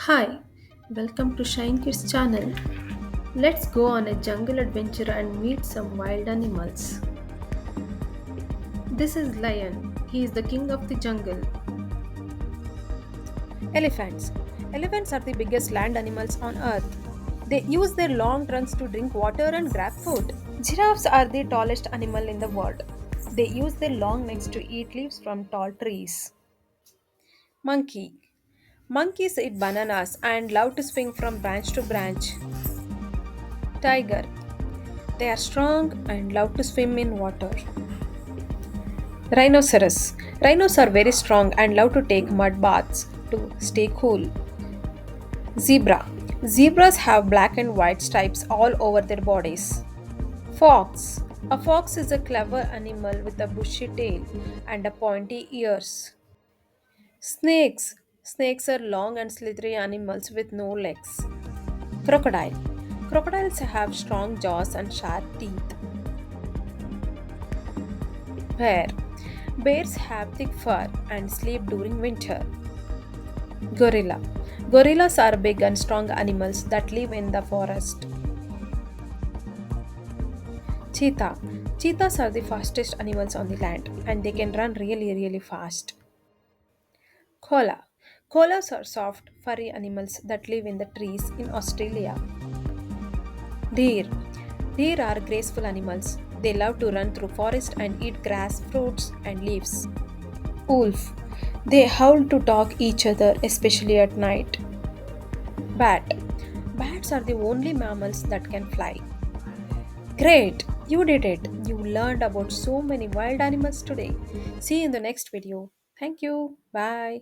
Hi, welcome to Shine Kids channel. Let's go on a jungle adventure and meet some wild animals. This is Lion. He is the king of the jungle. Elephants. Elephants are the biggest land animals on earth. They use their long trunks to drink water and grab food. Giraffes are the tallest animal in the world. They use their long necks to eat leaves from tall trees. Monkey. Monkeys eat bananas and love to swing from branch to branch. Tiger. They are strong and love to swim in water. Rhinoceros. Rhinos are very strong and love to take mud baths to stay cool. Zebra. Zebras have black and white stripes all over their bodies. Fox. A fox is a clever animal with a bushy tail and a pointy ears. Snakes. Snakes are long and slithery animals with no legs. Crocodile. Crocodiles have strong jaws and sharp teeth. Bear. Bears have thick fur and sleep during winter. Gorilla. Gorillas are big and strong animals that live in the forest. Cheetah. Cheetahs are the fastest animals on the land and they can run really fast. Koala. Koalas are soft, furry animals that live in the trees in Australia. Deer. Deer are graceful animals. They love to run through forest and eat grass, fruits, and leaves. Wolf. They howl to talk each other, especially at night. Bat. Bats are the only mammals that can fly. Great! You did it! You learned about so many wild animals today. See you in the next video. Thank you. Bye.